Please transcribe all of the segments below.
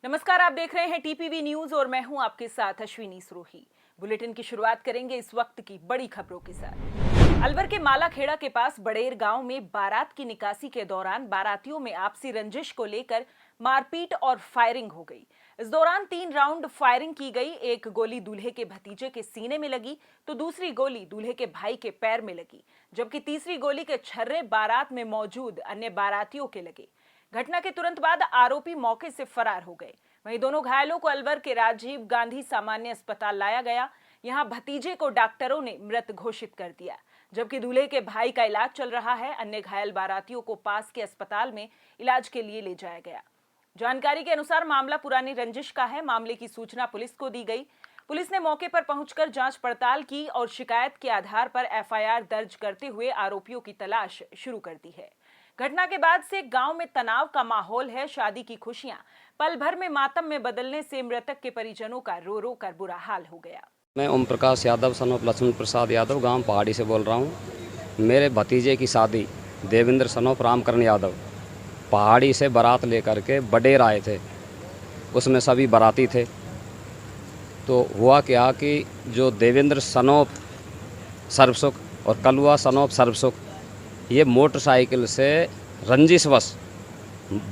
नमस्कार, आप देख रहे हैं टीपीवी न्यूज और मैं हूं आपके साथ अश्विनी सरोही। बुलेटिन की शुरुआत करेंगे इस वक्त की बड़ी खबरों के साथ। अलवर के मालाखेड़ा के पास बड़ेर गांव में बारात की निकासी के दौरान बारातियों में आपसी रंजिश को लेकर मारपीट और फायरिंग हो गई। इस दौरान 3 राउंड फायरिंग की गई। एक गोली दूल्हे के भतीजे के सीने में लगी तो दूसरी गोली दूल्हे के भाई के पैर में लगी, जबकि तीसरी गोली के छर्रे बारात में मौजूद अन्य बारातियों के लगे। घटना के तुरंत बाद आरोपी मौके से फरार हो गए। वहीं दोनों घायलों को अलवर के राजीव गांधी सामान्य अस्पताल लाया गया। यहां भतीजे को डॉक्टरों ने मृत घोषित कर दिया, जबकि दूल्हे के भाई का इलाज चल रहा है। अन्य घायल बारातियों को पास के अस्पताल में इलाज के लिए ले जाया गया। जानकारी के अनुसार मामला पुरानी रंजिश का है। मामले की सूचना पुलिस को दी गई। पुलिस ने मौके पर पहुंचकर जांच पड़ताल की और शिकायत के आधार पर एफआईआर दर्ज करते हुए आरोपियों की तलाश शुरू कर दी है। घटना के बाद से गांव में तनाव का माहौल है। शादी की खुशियां पल भर में मातम में बदलने से मृतक के परिजनों का रो रो कर बुरा हाल हो गया। मैं ओम प्रकाश यादव सन ऑफ लक्ष्मण प्रसाद यादव गांव पहाड़ी से बोल रहा हूं। मेरे भतीजे की शादी देवेंद्र सन ऑफ रामकरण यादव पहाड़ी से बारात लेकर के बडेर आए थे। उसमें सभी बाराती थे। तो हुआ क्या कि जो देवेंद्र सन ऑफ सर्वसुख और कलुआ सन ऑफ सर्वसुख ये मोटरसाइकिल से रंजिशवश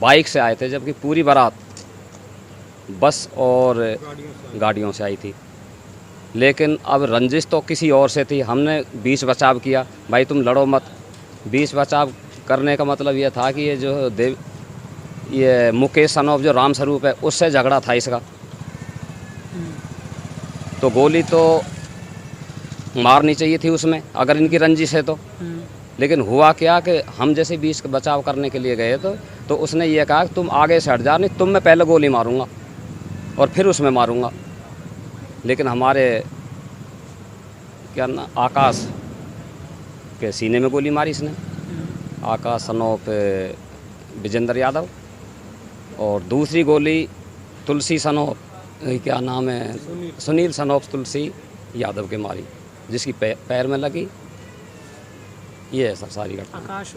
बाइक से आए थे, जबकि पूरी बारात बस और गाड़ियों से आई थी। लेकिन अब रंजिश तो किसी और से थी। हमने बीच बचाव किया, भाई तुम लड़ो मत। बीच बचाव करने का मतलब ये था कि ये मुकेश सन ऑफ जो राम स्वरूप है उससे झगड़ा था इसका। तो गोली तो मारनी चाहिए थी उसमें अगर इनकी रंजिश है तो। लेकिन हुआ क्या कि हम जैसे बीच बचाव करने के लिए गए तो उसने ये कहा कि तुम आगे से हट जा, नहीं तुम मैं पहले गोली मारूंगा और फिर उसमें मारूंगा। लेकिन हमारे क्या ना आकाश के सीने में गोली मारी इसने, आकाश सन ऑफ विजेंद्र यादव। और दूसरी गोली तुलसी सन ऑफ क्या नाम है सुनील सन ऑफ तुलसी यादव के मारी, जिसकी पैर में लगी। ये है सर सारी घटना। आकाश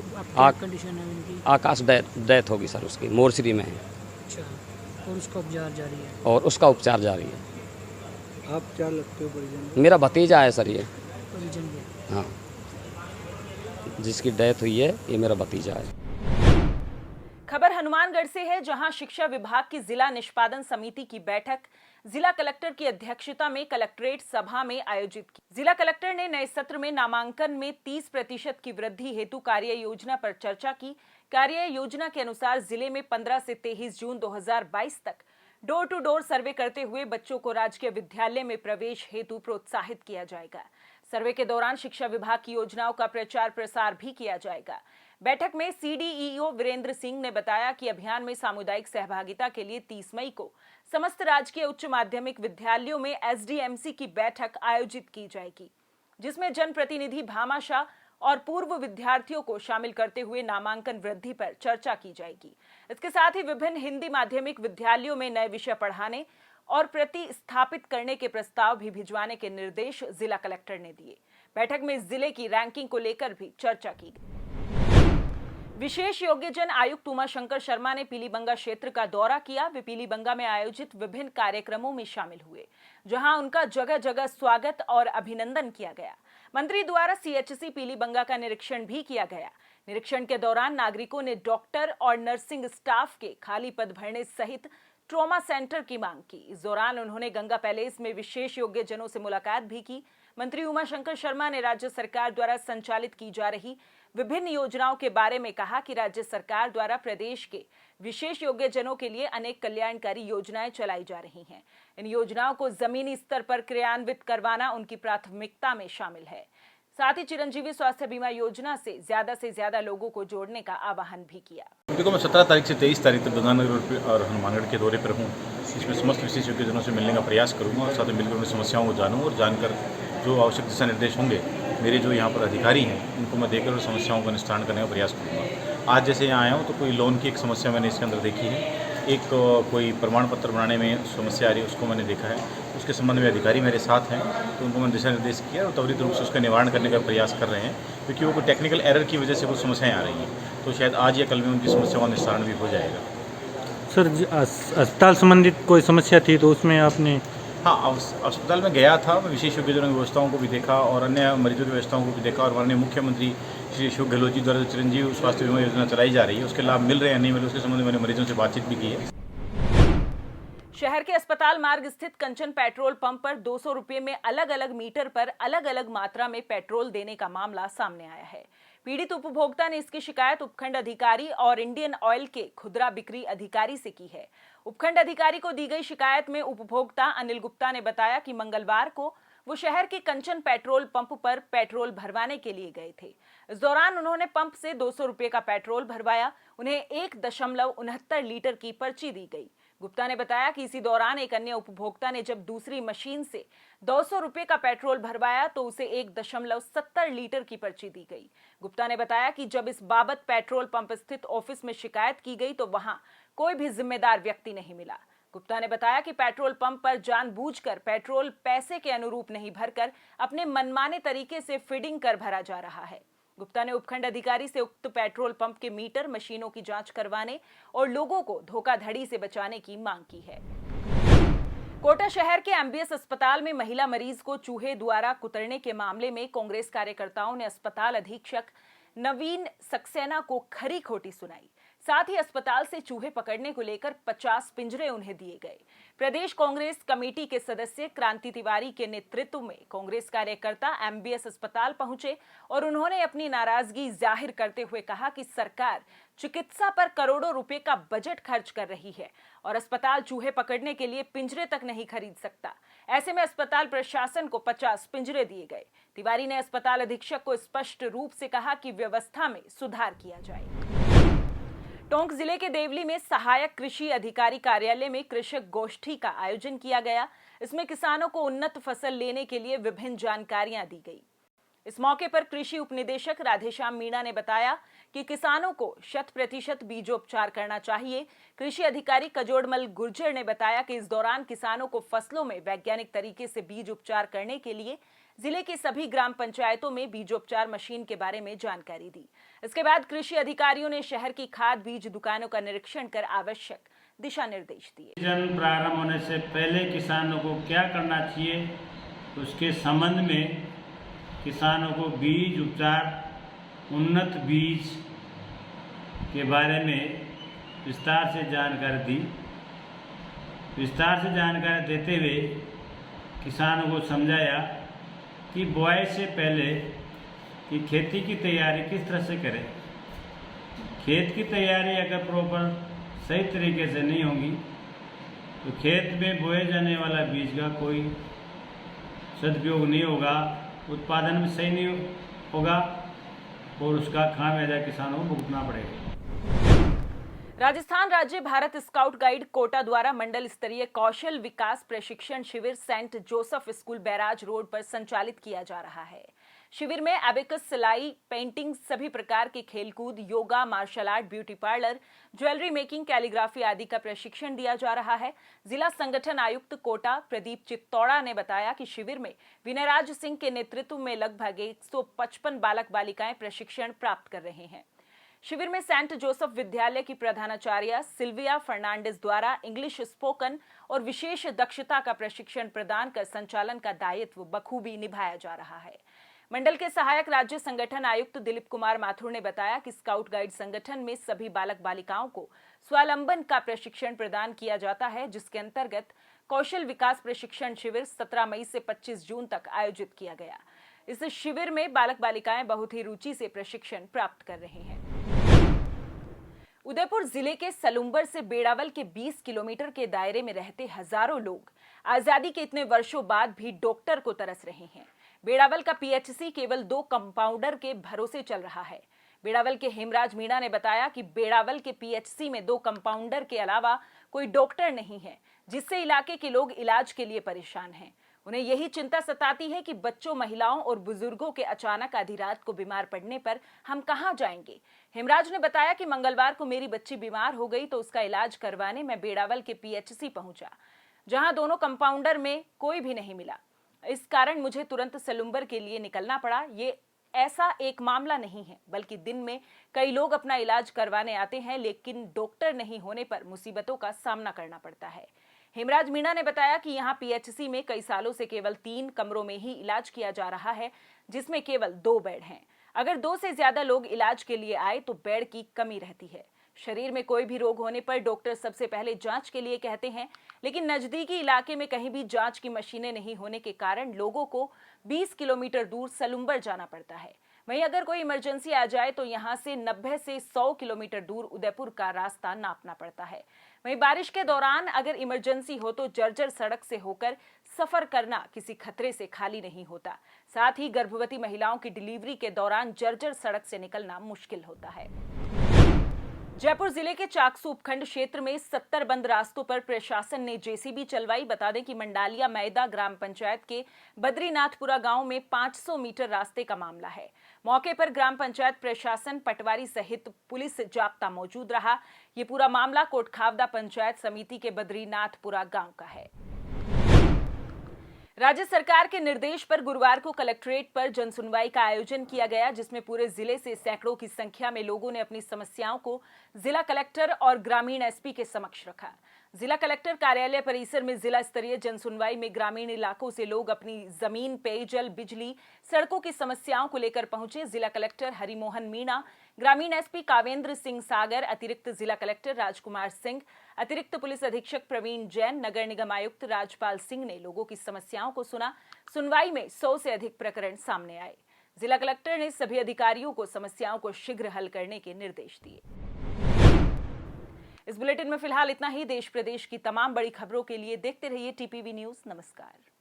कंडीशन है इनकी? आकाश डेथ होगी सर, उसकी मोर्चरी में है। अच्छा, और उसका उपचार जारी है? और उसका उपचार जारी है। आप क्या लगते हो परिजन? मेरा भतीजा है सर ये। परिजन के? हाँ, जिसकी डेथ हुई है ये मेरा भतीजा है। खबर हनुमानगढ़ से है, जहां शिक्षा विभाग की जिला निष्पादन समिति की बैठक जिला कलेक्टर की अध्यक्षता में कलेक्ट्रेट सभा में आयोजित की। जिला कलेक्टर ने नए सत्र में नामांकन में 30% की वृद्धि हेतु कार्य योजना पर चर्चा की। कार्य योजना के अनुसार जिले में 15 से 23 जून 2022 तक डोर टू डोर सर्वे करते हुए बच्चों को राजकीय विद्यालय में प्रवेश हेतु प्रोत्साहित किया जाएगा। सर्वे के दौरान शिक्षा विभाग की योजनाओं का प्रचार प्रसार भी किया जाएगा। बैठक में सीडीईओ वीरेंद्र सिंह ने बताया कि अभियान में सामुदायिक सहभागिता के लिए 30 मई को समस्त राजकीय उच्च माध्यमिक विद्यालयों में एसडीएमसी की बैठक आयोजित की जाएगी, जिसमें जनप्रतिनिधि भामाशाह और पूर्व विद्यार्थियों को शामिल करते हुए नामांकन वृद्धि पर चर्चा की जाएगी। इसके साथ ही विभिन्न हिंदी माध्यमिक विद्यालयों में नए विषय पढ़ाने और प्रतिस्थापित करने के प्रस्ताव भी भिजवाने के निर्देश जिला कलेक्टर ने दिए। बैठक में जिले की रैंकिंग को लेकर भी चर्चा की गई। विशेष योग्यजन आयुक्त उमाशंकर शर्मा ने पीलीबंगा क्षेत्र का दौरा किया। वे पीलीबंगा में आयोजित विभिन्न कार्यक्रमों में शामिल हुए, जहां उनका जगह जगह स्वागत और अभिनंदन किया गया। मंत्री द्वारा सीएचसी पीलीबंगा का निरीक्षण भी किया गया। निरीक्षण के दौरान नागरिकों ने डॉक्टर और नर्सिंग स्टाफ के खाली पद भरने सहित ट्रॉमा सेंटर की मांग की। इस दौरान उन्होंने गंगा पैलेस में विशेष योग्यजनों से मुलाकात भी की। मंत्री उमाशंकर शर्मा ने राज्य सरकार द्वारा संचालित की जा रही विभिन्न योजनाओं के बारे में कहा कि राज्य सरकार द्वारा प्रदेश के विशेष योग्यजनों के लिए अनेक कल्याणकारी योजनाएं चलाई जा रही हैं। इन योजनाओं को जमीनी स्तर पर क्रियान्वित करवाना उनकी प्राथमिकता में शामिल है। साथ ही चिरंजीवी स्वास्थ्य बीमा योजना से ज्यादा लोगों को जोड़ने का आह्वान भी किया। देखो, मैं 17 तारीख से 23 तारीख तक गंगानगर और हनुमानगढ़ के दौरे पर हूँ। इसमें समस्त विशेष योग्यजनों से मिलने का प्रयास करूँगा और साथ में मिलकर उनकी समस्याओं को जानूँ और जानकर जो आवश्यक दिशा निर्देश होंगे मेरे जो यहाँ पर अधिकारी हैं उनको मैं देकर समस्याओं का निस्तारण करने का प्रयास करूँगा। आज जैसे यहाँ आया हूँ तो कोई लोन की एक समस्या मैंने इसके अंदर देखी है, एक कोई प्रमाण पत्र बनाने में समस्या आ रही है उसको मैंने देखा है। उसके संबंध में अधिकारी मेरे साथ हैं तो उनको मैंने दिशा निर्देश किया और त्वरित रूप से उसका निवारण करने का प्रयास कर रहे हैं, क्योंकि वो कोई टेक्निकल एरर की वजह से कुछ समस्याएं आ रही हैं। तो शायद आज या कल में उनकी समस्याओं का निस्तारण भी हो जाएगा। सर अस्पताल संबंधित कोई समस्या थी तो उसमें आपने? हाँ, अस्पताल में गया था, मैं विशेष योग्यजनों की व्यवस्थाओं को भी देखा और अन्य मरीजों की व्यवस्थाओं को भी देखा, और माननीय मुख्यमंत्री श्री अशोक गहलोत जी द्वारा जो चिरंजीव स्वास्थ्य बीमा योजना चलाई जा रही है उसके लाभ मिल रहे हैं या नहीं मिल रहे, उसके संबंध में मैंने मरीजों से बातचीत भी की है। शहर के अस्पताल मार्ग स्थित कंचन पेट्रोल पंप पर 200 रुपये में अलग अलग मीटर पर अलग अलग मात्रा में पेट्रोल देने का मामला सामने आया है। पीड़ित उपभोक्ता ने इसकी शिकायत उपखंड अधिकारी और इंडियन ऑयल के खुदरा बिक्री अधिकारी से की है। उपखंड अधिकारी को दी गई शिकायत में उपभोक्ता अनिल गुप्ता ने बताया कि मंगलवार को वो शहर के कंचन पेट्रोल पंप पर पेट्रोल भरवाने के लिए गए थे। इस दौरान उन्होंने पंप से 200 रुपये का पेट्रोल भरवाया। उन्हें 1.69 लीटर की पर्ची दी गई। गुप्ता ने बताया कि इसी दौरान एक अन्य उपभोक्ता ने जब दूसरी मशीन से 200 रुपये का पेट्रोल भरवाया तो उसे 1.70 लीटर की पर्ची दी गई। गुप्ता ने बताया कि जब इस बाबत पेट्रोल पंप स्थित ऑफिस में शिकायत की गई तो वहां कोई भी जिम्मेदार व्यक्ति नहीं मिला। गुप्ता ने बताया कि पेट्रोल पंप पर जानबूझकर पेट्रोल पैसे के अनुरूप नहीं भरकर अपने मनमाने तरीके से फीडिंग कर भरा जा रहा है। गुप्ता ने उपखंड अधिकारी से उक्त पेट्रोल पंप के मीटर मशीनों की जांच करवाने और लोगों को धोखाधड़ी से बचाने की मांग की है। कोटा शहर के एमबीएस अस्पताल में महिला मरीज को चूहे द्वारा कुतरने के मामले में कांग्रेस कार्यकर्ताओं ने अस्पताल अधीक्षक नवीन सक्सेना को खरी खोटी सुनाई। साथ ही अस्पताल से चूहे पकड़ने को लेकर 50 पिंजरे उन्हें दिए गए। प्रदेश कांग्रेस कमेटी के सदस्य क्रांति तिवारी के नेतृत्व में कांग्रेस कार्यकर्ता एमबीएस अस्पताल पहुंचे और उन्होंने अपनी नाराजगी जाहिर करते हुए कहा कि सरकार चिकित्सा पर करोड़ों रुपए का बजट खर्च कर रही है और अस्पताल चूहे पकड़ने के लिए पिंजरे तक नहीं खरीद सकता। ऐसे में अस्पताल प्रशासन को 50 पिंजरे दिए गए। तिवारी ने अस्पताल अधीक्षक को स्पष्ट रूप से कहा कि व्यवस्था में सुधार किया जाए। टोंक जिले के देवली में सहायक कृषि अधिकारी कार्यालय में कृषक गोष्ठी का आयोजन किया गया। इसमें किसानों को उन्नत फसल लेने के लिए विभिन्न जानकारियां दी गई। इस मौके पर कृषि उपनिदेशक राधेश्याम मीणा ने बताया कि किसानों को 100% बीजोपचार करना चाहिए। कृषि अधिकारी कजोड़मल गुर्जर ने बताया कि इस दौरान किसानों को फसलों में वैज्ञानिक तरीके से बीज उपचार करने के लिए जिले की सभी ग्राम पंचायतों में बीजोपचार मशीन के बारे में जानकारी दी। इसके बाद कृषि अधिकारियों ने शहर की खाद बीज दुकानों का निरीक्षण कर आवश्यक दिशा निर्देश दिए। सीजन प्रारंभ होने से पहले किसानों को क्या करना चाहिए, उसके संबंध में किसानों को बीज उपचार, उन्नत बीज के बारे में विस्तार से जानकारी दी। विस्तार से जानकारी देते हुए किसानों को समझाया कि बुआई से पहले कि खेती की तैयारी किस तरह से करें। खेत की तैयारी अगर प्रॉपर सही तरीके से नहीं होगी तो खेत में बोए जाने वाला बीज का कोई सदुपयोग नहीं होगा, उत्पादन में सही नहीं होगा और उसका खामियाजा किसानों को भुगतना पड़ेगा। राजस्थान राज्य भारत स्काउट गाइड कोटा द्वारा मंडल स्तरीय कौशल विकास प्रशिक्षण शिविर Saint Joseph School Barrage Road पर संचालित किया जा रहा है। शिविर में एबेकस, सिलाई, पेंटिंग, सभी प्रकार के खेलकूद, yoga, martial art, beauty parlour, jewellery making, calligraphy आदि का प्रशिक्षण दिया जा रहा है। जिला संगठन आयुक्त कोटा प्रदीप चित्तौड़ा ने बताया कि शिविर में विनयराज सिंह के नेतृत्व में लगभग 155 बालक बालिकाएं प्रशिक्षण प्राप्त कर रहे हैं। शिविर में सेंट जोसेफ विद्यालय की प्रधानाचार्य सिल्विया फर्नांडिस द्वारा इंग्लिश स्पोकन और विशेष दक्षता का प्रशिक्षण प्रदान कर संचालन का दायित्व बखूबी निभाया जा रहा है। मंडल के सहायक राज्य संगठन आयुक्त दिलीप कुमार माथुर ने बताया कि स्काउट गाइड संगठन में सभी बालक बालिकाओं को स्वावलंबन का प्रशिक्षण प्रदान किया जाता है, जिसके अंतर्गत कौशल विकास प्रशिक्षण शिविर 17 मई से 25 जून तक आयोजित किया गया। इस शिविर में बालक बालिकाएं बहुत ही रुचि से प्रशिक्षण प्राप्त कर रहे हैं। उदयपुर जिले के सलुम्बर से बेड़ावल के 20 किलोमीटर के दायरे में रहते हजारों लोग आजादी के इतने वर्षों बाद भी डॉक्टर को तरस रहे हैं। बेड़ावल का पीएचसी केवल 2 कंपाउंडर के भरोसे चल रहा है। बेड़ावल के हेमराज मीणा ने बताया कि बेड़ावल के पीएचसी में 2 कंपाउंडर के अलावा कोई डॉक्टर नहीं है, जिससे इलाके के लोग इलाज के लिए परेशान हैं। उन्हें यही चिंता सताती है कि बच्चों, महिलाओं और बुजुर्गों के अचानक आधी रात को बीमार पड़ने पर हम कहां जाएंगे। हेमराज ने बताया कि मंगलवार को मेरी बच्ची बीमार हो गई तो उसका इलाज करवाने मैं बेड़ावल के पीएचसी पहुंचा, जहां दोनों कंपाउंडर में कोई भी नहीं मिला। इस कारण मुझे तुरंत सलुम्बर के लिए निकलना पड़ा। ये ऐसा एक मामला नहीं है, बल्कि दिन में कई लोग अपना इलाज करवाने आते हैं, लेकिन डॉक्टर नहीं होने पर मुसीबतों का सामना करना पड़ता है। हेमराज मीणा ने बताया कि यहाँ पीएचसी में कई सालों से केवल 3 कमरों में ही इलाज किया जा रहा है, जिसमें केवल 2 बेड हैं। अगर 2 से ज्यादा लोग इलाज के लिए आए तो बेड की कमी रहती है। शरीर में कोई भी रोग होने पर डॉक्टर सबसे पहले जांच के लिए कहते हैं, लेकिन नजदीकी इलाके में कहीं भी जांच की मशीनें नहीं होने के कारण लोगों को 20 किलोमीटर दूर सलुम्बर जाना पड़ता है। वहीं अगर कोई इमरजेंसी आ जाए तो यहां से 90 से 100 किलोमीटर दूर उदयपुर का रास्ता नापना पड़ता है। वहीं बारिश के दौरान अगर इमरजेंसी हो तो जर्जर सड़क से होकर सफर करना किसी खतरे से खाली नहीं होता। साथ ही गर्भवती महिलाओं की डिलीवरी के दौरान जर्जर सड़क से निकलना मुश्किल होता है। जयपुर जिले के चाकसू उपखंड क्षेत्र में 70 बंद रास्तों पर प्रशासन ने जेसीबी चलवाई। बता दें कि मंडालिया मैदा ग्राम पंचायत के बद्रीनाथपुरा गांव में 500 मीटर रास्ते का मामला है। मौके पर ग्राम पंचायत प्रशासन, पटवारी सहित पुलिस जाब्ता मौजूद रहा। ये पूरा मामला कोटखावदा पंचायत समिति के बद्रीनाथपुरा गांव का है। राज्य सरकार के निर्देश पर गुरुवार को कलेक्ट्रेट पर जनसुनवाई का आयोजन किया गया, जिसमें पूरे जिले से सैकड़ों की संख्या में लोगों ने अपनी समस्याओं को जिला कलेक्टर और ग्रामीण एसपी के समक्ष रखा। जिला कलेक्टर कार्यालय परिसर में जिला स्तरीय जनसुनवाई में ग्रामीण इलाकों से लोग अपनी जमीन, पेयजल, बिजली, सड़कों की समस्याओं को लेकर पहुंचे। जिला कलेक्टर हरिमोहन मीणा, ग्रामीण एसपी कावेंद्र सिंह सागर, अतिरिक्त जिला कलेक्टर राजकुमार सिंह, अतिरिक्त पुलिस अधीक्षक प्रवीण जैन, नगर निगम आयुक्त राजपाल सिंह ने लोगों की समस्याओं को सुना। सुनवाई में 100 से अधिक प्रकरण सामने आए। जिला कलेक्टर ने सभी अधिकारियों को समस्याओं को शीघ्र हल करने के निर्देश दिए। इस बुलेटिन में फिलहाल इतना ही। देश प्रदेश की तमाम बड़ी खबरों के लिए देखते रहिए टीपीवी न्यूज। नमस्कार।